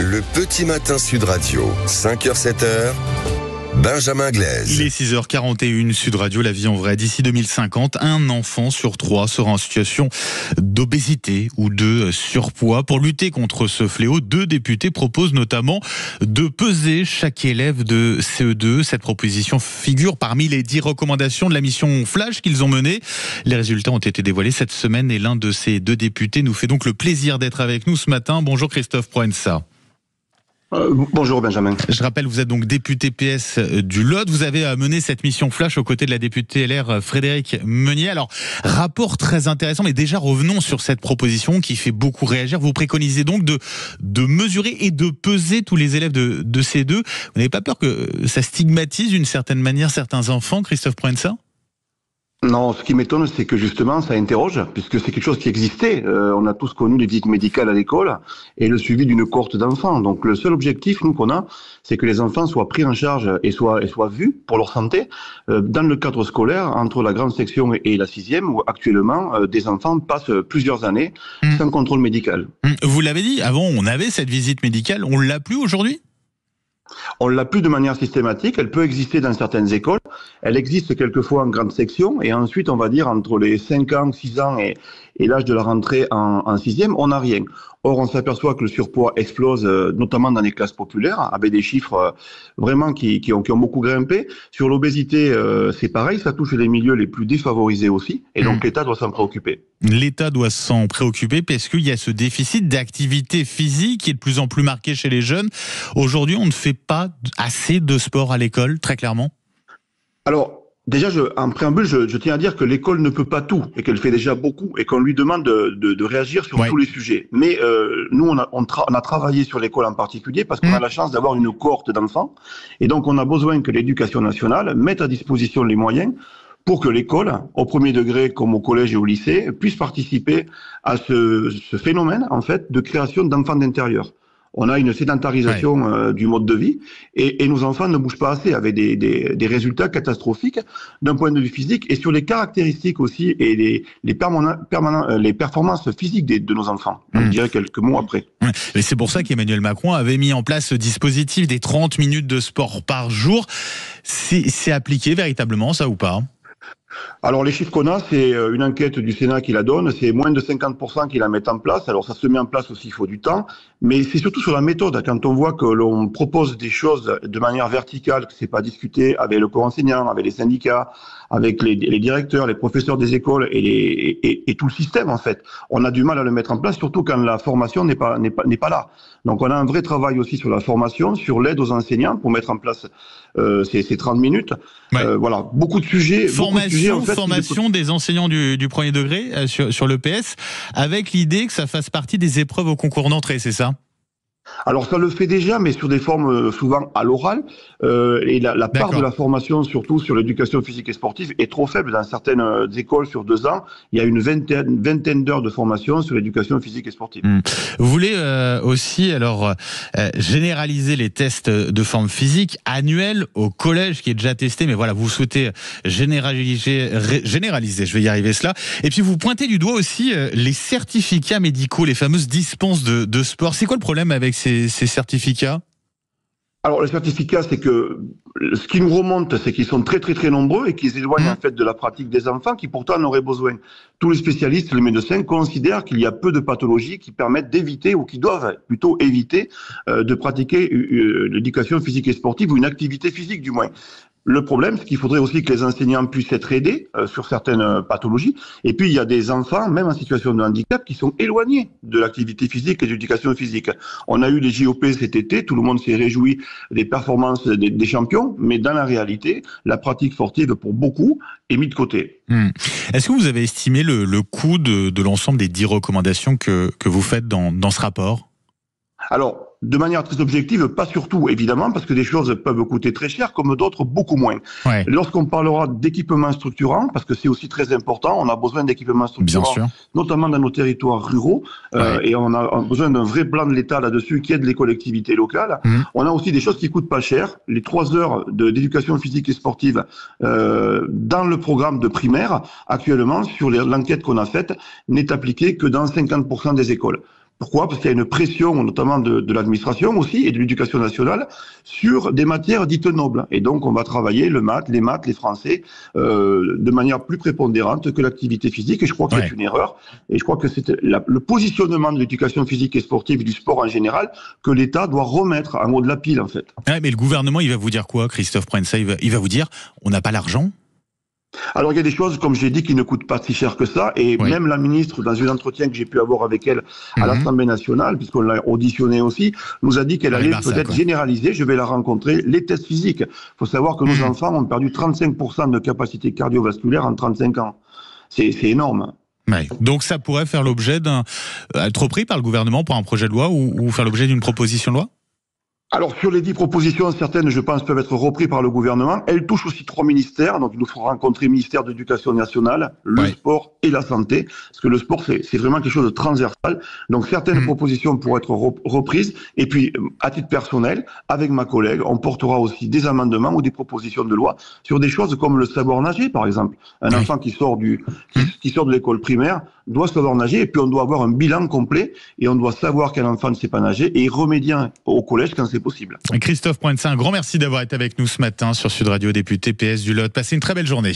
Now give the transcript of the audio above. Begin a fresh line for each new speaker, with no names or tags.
Le petit matin Sud Radio, 5h-7h, Benjamin Glaise.
Il est 6h41 Sud Radio, la vie en vrai. D'ici 2050, un enfant sur 3 sera en situation d'obésité ou de surpoids. Pour lutter contre ce fléau, 2 députés proposent notamment de peser chaque élève de CE2. Cette proposition figure parmi les 10 recommandations de la mission Flash qu'ils ont menée. Les résultats ont été dévoilés cette semaine et l'un de ces 2 députés nous fait donc le plaisir d'être avec nous ce matin. Bonjour Christophe Proença.
Bonjour Benjamin.
Je rappelle, vous êtes donc député PS du Lot. Vous avez mené cette mission Flash aux côtés de la députée LR Frédérique Meunier. Alors, rapport très intéressant, mais déjà revenons sur cette proposition qui fait beaucoup réagir. Vous préconisez donc de mesurer et de peser tous les élèves de C2. Vous n'avez pas peur que ça stigmatise d'une certaine manière certains enfants, Christophe Proença ?
Non, ce qui m'étonne, c'est que justement, ça interroge, puisque c'est quelque chose qui existait. On a tous connu les visites médicales à l'école et le suivi d'une cohorte d'enfants. Donc, le seul objectif, nous, qu'on a, c'est que les enfants soient pris en charge et soient vus pour leur santé dans le cadre scolaire entre la grande section et la 6e, où actuellement, des enfants passent plusieurs années sans contrôle médical.
Vous l'avez dit, avant, on avait cette visite médicale. On l'a plus aujourd'hui ?
On l'a plus de manière systématique, elle peut exister dans certaines écoles, elle existe quelquefois en grande section, et ensuite, on va dire, entre les 5 ans, 6 ans et l'âge de la rentrée en 6e, on n'a rien. Or, on s'aperçoit que le surpoids explose, notamment dans les classes populaires, avec des chiffres vraiment qui ont beaucoup grimpé. Sur l'obésité, c'est pareil, ça touche les milieux les plus défavorisés aussi, et donc l'État doit s'en préoccuper.
L'État doit s'en préoccuper parce qu'il y a ce déficit d'activité physique qui est de plus en plus marqué chez les jeunes. Aujourd'hui, on ne fait pas assez de sport à l'école, très clairement. Alors,
déjà, en préambule, je tiens à dire que l'école ne peut pas tout et qu'elle fait déjà beaucoup et qu'on lui demande de réagir sur tous les sujets. Mais nous, on a travaillé sur l'école en particulier parce qu'on a la chance d'avoir une cohorte d'enfants et donc on a besoin que l'Éducation nationale mette à disposition les moyens pour que l'école, au premier degré comme au collège et au lycée, puisse participer à ce phénomène en fait de création d'enfants d'intérieur. On a une sédentarisation du mode de vie et nos enfants ne bougent pas assez avec des résultats catastrophiques d'un point de vue physique et sur les caractéristiques aussi et les performances physiques de nos enfants. Je dirais quelques mots après.
Et c'est pour ça qu'Emmanuel Macron avait mis en place ce dispositif des 30 minutes de sport par jour. C'est appliqué véritablement ça ou pas ?
Alors les chiffres qu'on a, c'est une enquête du Sénat qui la donne, c'est moins de 50% qui la mettent en place. Alors ça se met en place aussi, il faut du temps, mais c'est surtout sur la méthode. Quand on voit que l'on propose des choses de manière verticale, que c'est pas discuté avec le corps enseignant, avec les syndicats, avec les directeurs, les professeurs des écoles et tout le système en fait, on a du mal à le mettre en place, surtout quand la formation n'est pas là. Donc on a un vrai travail aussi sur la formation, sur l'aide aux enseignants pour mettre en place ces 30 minutes. Voilà, beaucoup de sujets.
Formation des enseignants du premier degré sur l'EPS, avec l'idée que ça fasse partie des épreuves au concours d'entrée, c'est ça ?
Alors ça le fait déjà, mais sur des formes souvent à l'oral. Et la part de la formation, surtout sur l'éducation physique et sportive, est trop faible. Dans certaines écoles, sur 2 ans, il y a une vingtaine d'heures de formation sur l'éducation physique et sportive.
Vous voulez aussi généraliser les tests de forme physique annuels au collège, qui est déjà testé, mais voilà, vous souhaitez généraliser, je vais y arriver cela. Et puis vous pointez du doigt aussi les certificats médicaux, les fameuses dispenses de sport. C'est quoi le problème avec ces certificats ?
Alors, les certificats, c'est que ce qui nous remonte, c'est qu'ils sont très, très, très nombreux et qu'ils éloignent en fait de la pratique des enfants qui pourtant en auraient besoin. Tous les spécialistes, les médecins, considèrent qu'il y a peu de pathologies qui permettent d'éviter ou qui doivent plutôt éviter de pratiquer l'éducation physique et sportive ou une activité physique du moins. Le problème, c'est qu'il faudrait aussi que les enseignants puissent être aidés sur certaines pathologies. Et puis, il y a des enfants, même en situation de handicap, qui sont éloignés de l'activité physique et de l'éducation physique. On a eu les JOP cet été, tout le monde s'est réjoui des performances des champions, mais dans la réalité, la pratique sportive, pour beaucoup, est mise de côté.
Est-ce que vous avez estimé le coût de l'ensemble des 10 recommandations que vous faites dans ce rapport ?
Alors, de manière très objective, pas surtout, évidemment, parce que des choses peuvent coûter très cher, comme d'autres beaucoup moins. Lorsqu'on parlera d'équipements structurants, parce que c'est aussi très important, on a besoin d'équipements structurants, notamment dans nos territoires ruraux, et on a besoin d'un vrai plan de l'État là-dessus qui aide les collectivités locales. On a aussi des choses qui coûtent pas cher. Les 3 heures d'éducation physique et sportive dans le programme de primaire, actuellement, sur l'enquête qu'on a faite, n'est appliquée que dans 50% des écoles. Pourquoi ? Parce qu'il y a une pression, notamment de l'administration aussi, et de l'éducation nationale, sur des matières dites nobles. Et donc, on va travailler les maths, les français, de manière plus prépondérante que l'activité physique. Et je crois que c'est une erreur. Et je crois que c'est le positionnement de l'éducation physique et sportive et du sport en général que l'État doit remettre en haut de la pile, en fait.
Ouais, mais le gouvernement, il va vous dire quoi, Christophe Proença ? Il va vous dire, on n'a pas l'argent ?
Alors il y a des choses, comme j'ai dit, qui ne coûtent pas si cher que ça, et même la ministre, dans un entretien que j'ai pu avoir avec elle à l'Assemblée nationale, puisqu'on l'a auditionné aussi, nous a dit qu'elle allait peut-être généraliser, je vais la rencontrer, les tests physiques. Il faut savoir que nos enfants ont perdu 35% de capacité cardiovasculaire en 35 ans. C'est énorme.
Ouais. Donc ça pourrait faire l'objet être repris par le gouvernement pour un projet de loi ou faire l'objet d'une proposition de loi ?
Alors, sur les 10 propositions, certaines, je pense, peuvent être reprises par le gouvernement. Elles touchent aussi 3 ministères. Donc, il nous faut rencontrer le ministère de l'Éducation nationale, le sport et la santé. Parce que le sport, c'est vraiment quelque chose de transversal. Donc, certaines propositions pourraient être reprises. Et puis, à titre personnel, avec ma collègue, on portera aussi des amendements ou des propositions de loi sur des choses comme le savoir nager, par exemple. Un enfant qui sort qui sort de l'école primaire doit savoir nager. Et puis, on doit avoir un bilan complet. Et on doit savoir qu'un enfant ne sait pas nager et y remédier au collège quand c'est possible.
Christophe Proença, un grand merci d'avoir été avec nous ce matin sur Sud Radio, député PS du Lot. Passez une très belle journée.